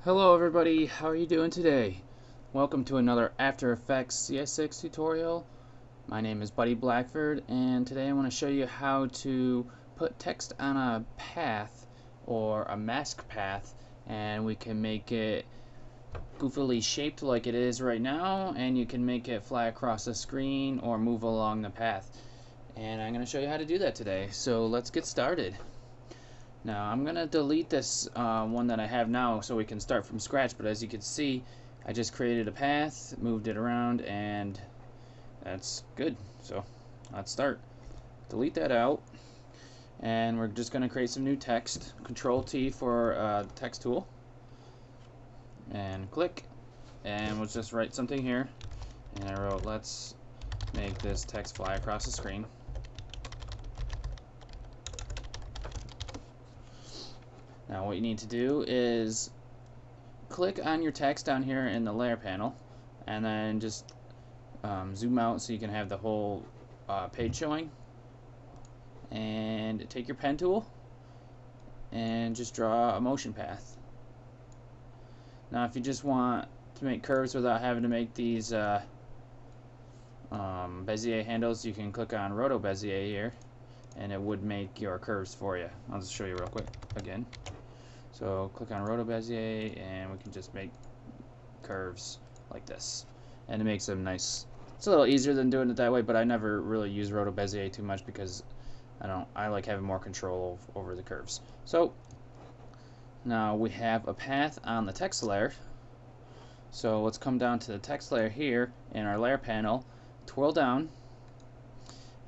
Hello everybody, how are you doing today? Welcome to another After Effects CS6 tutorial. My name is Buddy Blackford, and today I want to show you how to put text on a path or a mask path, and we can make it goofily shaped like it is right now, and you can make it fly across the screen or move along the path. And I'm going to show you how to do that today, so let's get started. Now I'm gonna delete this one that I have now so we can start from scratch, but as you can see I just created a path, moved it around, and that's good. So let's start. Delete that out, and we're just gonna create some new text. Control T for text tool, and click, and we'll just write something here, and I wrote let's make this text fly across the screen. Now what you need to do is click on your text down here in the layer panel, and then just zoom out so you can have the whole page showing, and take your pen tool and just draw a motion path. Now if you just want to make curves without having to make these Bezier handles, you can click on Roto Bezier here and it would make your curves for you. I'll just show you real quick again. So click on Roto Bezier and we can just make curves like this, and it makes them nice. It's a little easier than doing it that way, but I never really use Roto Bezier too much because I like having more control over the curves. So now we have a path on the text layer. So let's come down to the text layer here in our layer panel, twirl down,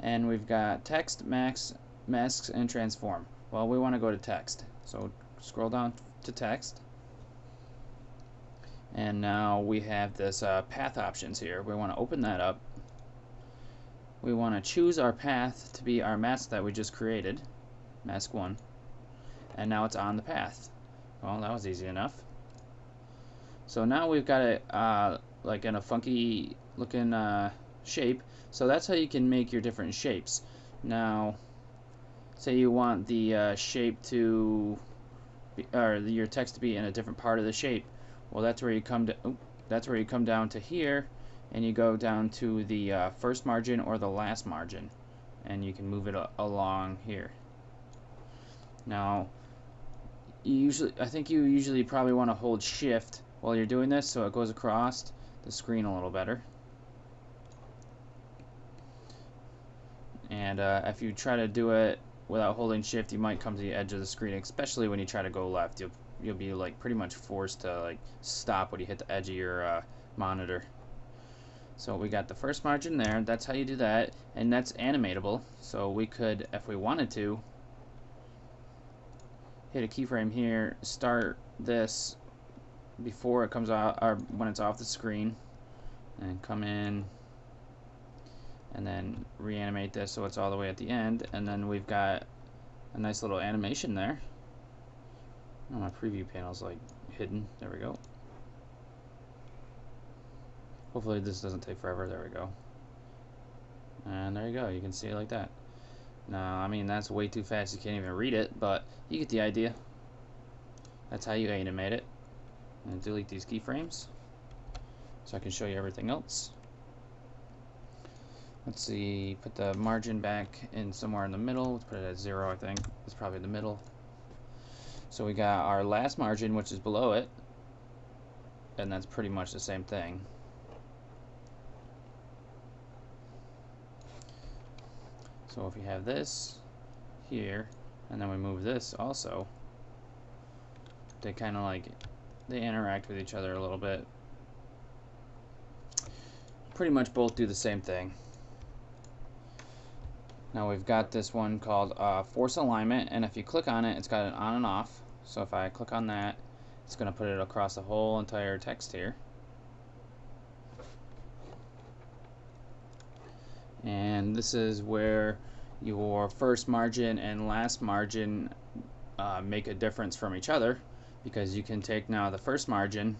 and we've got text, masks, and transform. Well, we want to go to text, so scroll down to text, and now we have this path options here. We want to open that up. We want to choose our path to be our mask that we just created, mask 1, and now it's on the path. Well, that was easy enough. So now we've got it like in a funky looking shape. So that's how you can make your different shapes. Now say you want the shape to or your text to be in a different part of the shape. Well, that's where you come down to here, and you go down to the first margin or the last margin, and you can move it along here. Now, I think you usually probably want to hold Shift while you're doing this, so it goes across the screen a little better. And if you try to do it without holding Shift, you might come to the edge of the screen, especially when you try to go left. You'll be like pretty much forced to like stop when you hit the edge of your monitor. So we got the first margin there. That's how you do that, and that's animatable. So we could, if we wanted to, hit a keyframe here, start this before it comes out or when it's off the screen, and come in and then reanimate this so it's all the way at the end, and then we've got a nice little animation there. Oh, my preview panel's like hidden. There we go. Hopefully this doesn't take forever. There we go. And there you go. You can see it like that. Now, I mean, that's way too fast. You can't even read it, but you get the idea. That's how you animate it. And delete these keyframes so I can show you everything else. Let's see, put the margin back in somewhere in the middle. Let's put it at 0, I think. It's probably in the middle. So we got our last margin, which is below it, and that's pretty much the same thing. So if we have this here, and then we move this also, they kind of like, they interact with each other a little bit. Pretty much both do the same thing. Now we've got this one called force alignment, and if you click on it, it's got an on and off. So if I click on that, it's going to put it across the whole entire text here. And this is where your first margin and last margin make a difference from each other, because you can take now the first margin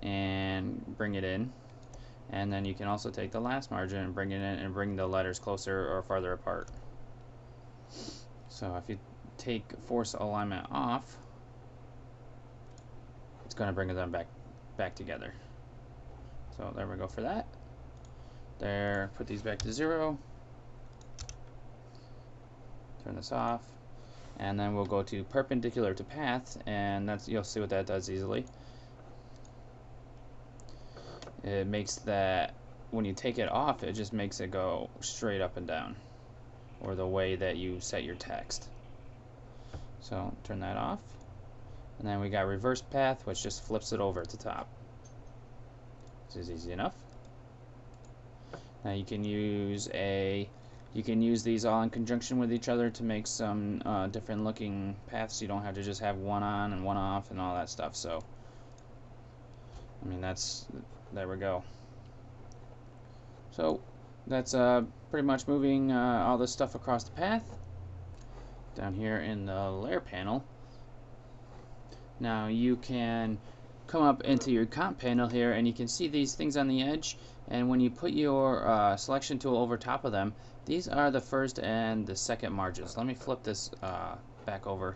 and bring it in, and then you can also take the last margin and bring it in and bring the letters closer or farther apart. So if you take force alignment off, it's going to bring them back together. So there we go for that. There, put these back to 0. Turn this off. And then we'll go to perpendicular to path, and that's, you'll see what that does easily. It makes that, when you take it off, it just makes it go straight up and down, or the way that you set your text. So turn that off. And then we got reverse path, which just flips it over at the top. This is easy enough. Now you can use these all in conjunction with each other to make some different looking paths. You don't have to just have one on and one off and all that stuff. So I mean, there we go. So that's pretty much moving all this stuff across the path. Down here in the layer panel, now you can come up into your comp panel here, and you can see these things on the edge, and when you put your selection tool over top of them, these are the first and the second margins. Let me flip this back over.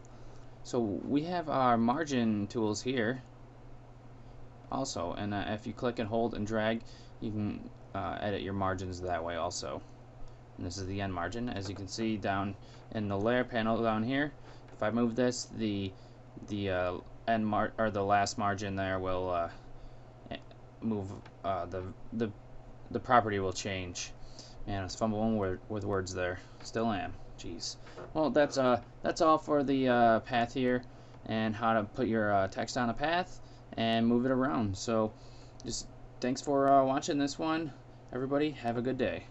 So we have our margin tools here also, and if you click and hold and drag, you can edit your margins that way also. And this is the end margin. As you can see down in the layer panel down here, if I move this, the last margin there will move. The property will change. Man, I was fumbling with words there. Still am. Jeez. Well, that's all for the path here, and how to put your text on a path and move it around. So, just thanks for watching this one. Everybody, have a good day.